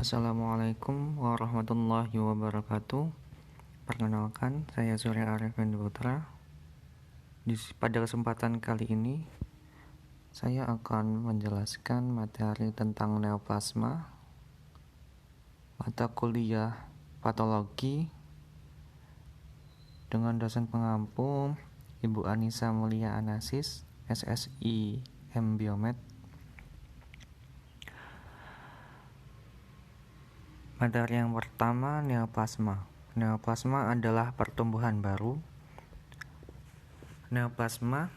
Assalamualaikum warahmatullahi wabarakatuh. Perkenalkan, saya Surya Arifin Putra. Pada kesempatan kali ini, saya akan menjelaskan materi tentang neoplasma, mata kuliah patologi, dengan dosen pengampu Ibu Anissa Mulia Anasis, SSI M Biomed. Materi yang pertama, neoplasma. Neoplasma adalah pertumbuhan baru. Neoplasma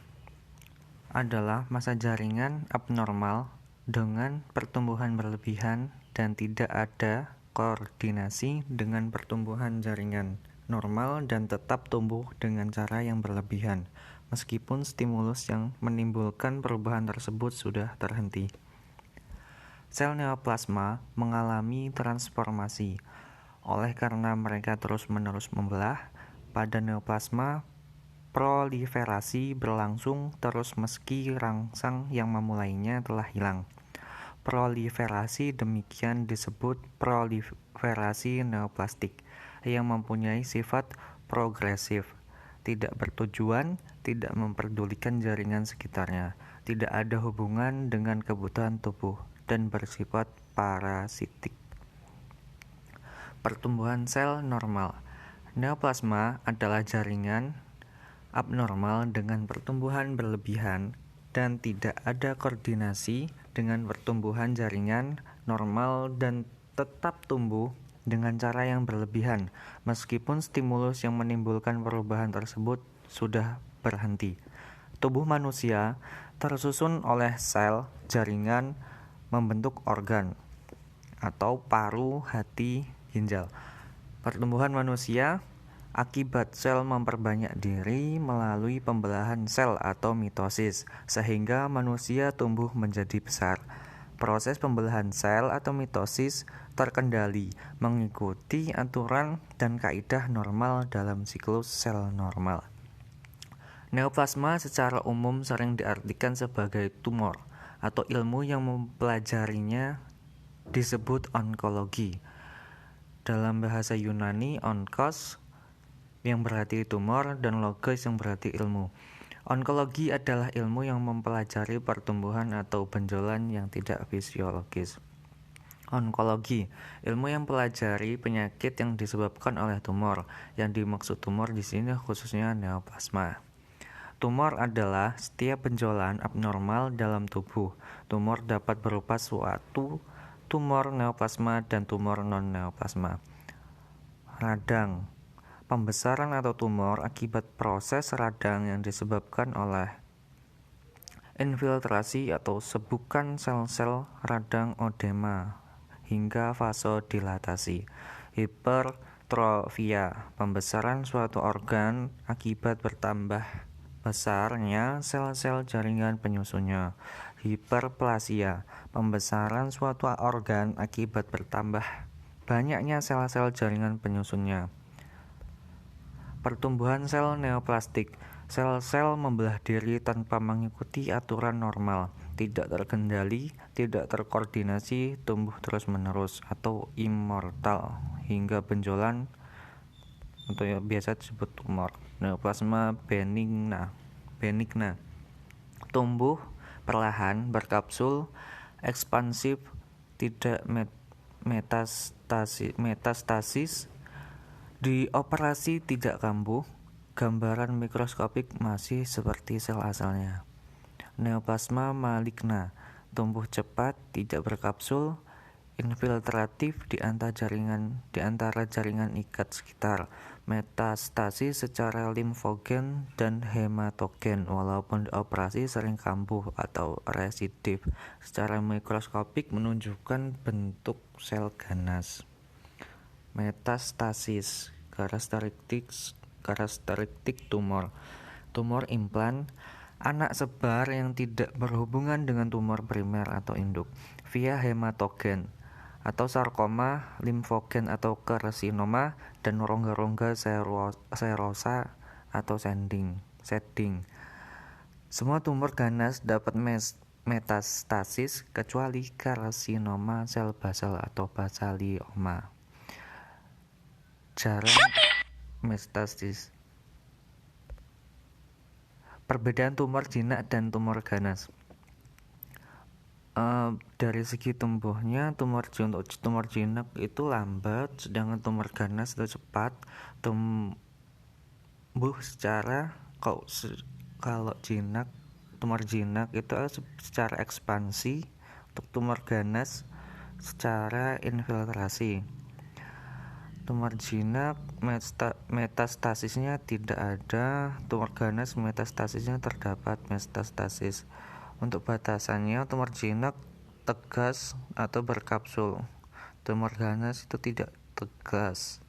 adalah massa jaringan abnormal dengan pertumbuhan berlebihan dan tidak ada koordinasi dengan pertumbuhan jaringan normal dan tetap tumbuh dengan cara yang berlebihan, meskipun stimulus yang menimbulkan perubahan tersebut sudah terhenti. Sel neoplasma mengalami transformasi. Oleh karena mereka terus-menerus membelah, pada neoplasma proliferasi berlangsung terus meski rangsang yang memulainya telah hilang. Proliferasi demikian disebut proliferasi neoplastik yang mempunyai sifat progresif, tidak bertujuan, tidak memperdulikan jaringan sekitarnya, tidak ada hubungan dengan kebutuhan tubuh, dan bersifat parasitik. Pertumbuhan sel normal. Neoplasma adalah jaringan abnormal dengan pertumbuhan berlebihan dan tidak ada koordinasi dengan pertumbuhan jaringan normal dan tetap tumbuh dengan cara yang berlebihan, meskipun stimulus yang menimbulkan perubahan tersebut sudah berhenti. Tubuh manusia tersusun oleh sel jaringan membentuk organ atau paru, hati, ginjal. Pertumbuhan manusia akibat sel memperbanyak diri melalui pembelahan sel atau mitosis, sehingga manusia tumbuh menjadi besar. Proses pembelahan sel atau mitosis terkendali mengikuti aturan dan kaidah normal dalam siklus sel normal. Neoplasma secara umum sering diartikan sebagai tumor atau ilmu yang mempelajarinya disebut onkologi. Dalam bahasa Yunani, onkos yang berarti tumor dan logos yang berarti ilmu. Onkologi adalah ilmu yang mempelajari pertumbuhan atau benjolan yang tidak fisiologis. Onkologi, ilmu yang mempelajari penyakit yang disebabkan oleh tumor. Yang dimaksud tumor di sini khususnya neoplasma. Tumor adalah setiap benjolan abnormal dalam tubuh. Tumor dapat berupa suatu tumor neoplasma dan tumor non-neoplasma. Radang, pembesaran atau tumor akibat proses radang yang disebabkan oleh infiltrasi atau sebukan sel-sel radang odema hingga vasodilatasi. Hipertrofia, pembesaran suatu organ akibat bertambah besarnya sel-sel jaringan penyusunnya. Hiperplasia, pembesaran suatu organ akibat bertambah banyaknya sel-sel jaringan penyusunnya. Pertumbuhan sel neoplastik. Sel-sel membelah diri tanpa mengikuti aturan normal, tidak terkendali, tidak terkoordinasi, tumbuh terus-menerus atau immortal hingga benjolan atau yang biasa disebut tumor. Neoplasma benigna. Tumbuh perlahan, berkapsul, ekspansif, tidak metastasis, dioperasi tidak kambuh. Gambaran mikroskopik masih seperti sel asalnya. Neoplasma maligna, tumbuh cepat, tidak berkapsul, infiltratif di antara jaringan ikat sekitar, metastasis secara limfogen dan hematogen, walaupun dioperasi sering kambuh atau residif. Secara mikroskopik menunjukkan bentuk sel ganas. Metastasis, karakteristik tumor implan, anak sebar yang tidak berhubungan dengan tumor primer atau induk, via hematogen atau sarkoma, limfogen atau karsinoma, dan rongga-rongga serosa atau shedding. Semua tumor ganas dapat metastasis kecuali karsinoma sel basal atau basalioma. Jarang metastasis. Perbedaan tumor jinak dan tumor ganas. Dari segi tumbuhnya, untuk tumor jinak itu lambat, sedangkan tumor ganas itu cepat tumbuh secara kalau tumor jinak itu secara ekspansi, untuk tumor ganas secara infiltrasi. Tumor jinak metastasisnya tidak ada, tumor ganas metastasisnya terdapat metastasis. Untuk batasannya, tumor jinak tegas atau berkapsul, tumor ganas itu tidak tegas.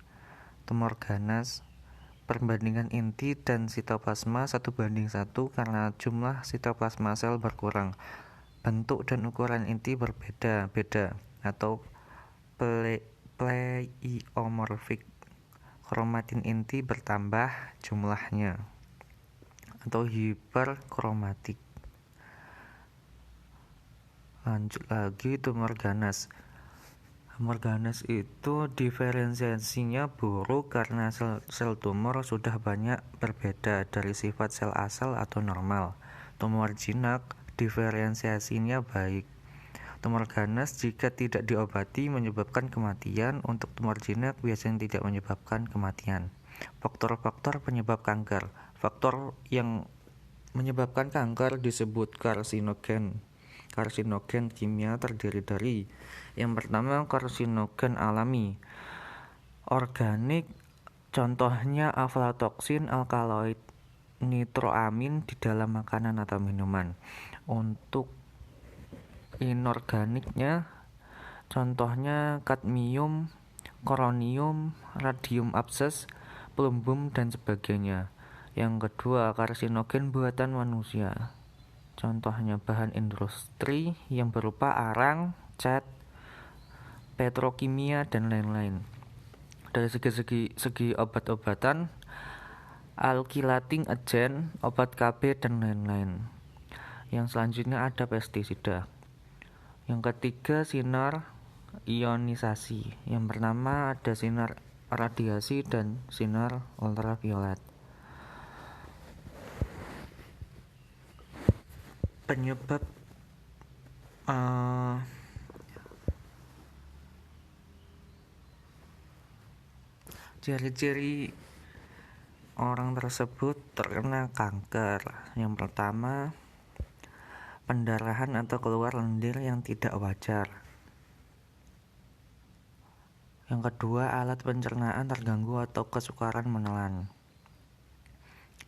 Tumor ganas perbandingan inti dan sitoplasma 1:1 karena jumlah sitoplasma sel berkurang. Bentuk dan ukuran inti berbeda-beda atau pleiomorfik. Kromatin inti bertambah jumlahnya atau hiperkromatik. Lanjut lagi, tumor ganas. Tumor ganas itu diferensiasinya buruk karena sel tumor sudah banyak berbeda dari sifat sel asal atau normal. Tumor jinak diferensiasinya baik. Tumor ganas jika tidak diobati menyebabkan kematian. Untuk tumor jinak biasanya tidak menyebabkan kematian. Faktor-faktor penyebab kanker. Faktor yang menyebabkan kanker disebut karsinogen. Karsinogen kimia terdiri dari: yang pertama, karsinogen alami organik, contohnya aflatoksin, alkaloid, nitroamin di dalam makanan atau minuman. Untuk inorganiknya, contohnya kadmium, koronium, radium abses, plumbum, dan sebagainya. Yang kedua, karsinogen buatan manusia, contohnya bahan industri yang berupa arang, cat, petrokimia, dan lain-lain. Dari segi obat-obatan, alkylating agent, obat KB, dan lain-lain. Yang selanjutnya ada pestisida. Yang ketiga, sinar ionisasi. Yang pertama ada sinar radiasi dan sinar ultraviolet. Penyebab ciri-ciri orang tersebut terkena kanker. Yang pertama, pendarahan atau keluar lendir yang tidak wajar. Yang kedua, alat pencernaan terganggu atau kesukaran menelan.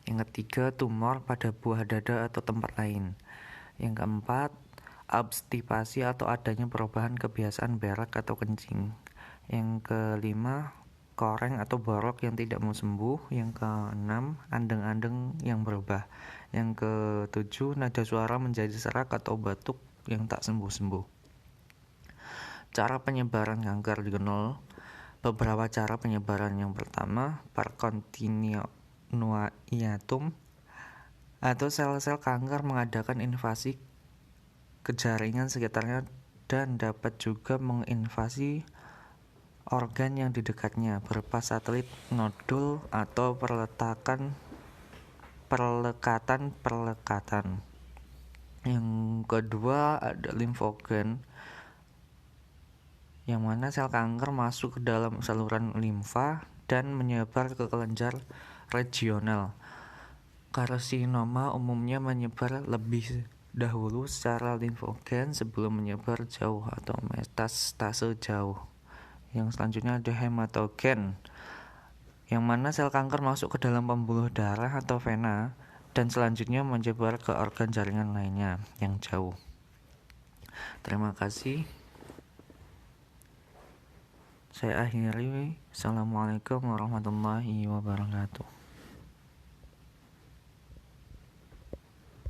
Yang ketiga, tumor pada buah dada atau tempat lain. Yang keempat, obstipasi atau adanya perubahan kebiasaan berak atau kencing. Yang kelima, koreng atau borok yang tidak mau sembuh. Yang keenam, andeng-andeng yang berubah. Yang ketujuh, nada suara menjadi serak atau batuk yang tak sembuh-sembuh. Cara penyebaran kanker dikenal beberapa cara penyebaran. Yang pertama, percontinuatum atau sel-sel kanker mengadakan invasi ke jaringan sekitarnya dan dapat juga menginvasi organ yang di dekatnya berupa satelit, nodul, atau perlekatan. Yang kedua ada limfogen, yang mana sel kanker masuk ke dalam saluran limfa dan menyebar ke kelenjar regional. Karsinoma umumnya menyebar lebih dahulu secara limfogen sebelum menyebar jauh atau metastase jauh. Yang selanjutnya ada hematogen, yang mana sel kanker masuk ke dalam pembuluh darah atau vena dan selanjutnya menyebar ke organ jaringan lainnya yang jauh. Terima kasih. Saya akhiri. Assalamualaikum warahmatullahi wabarakatuh.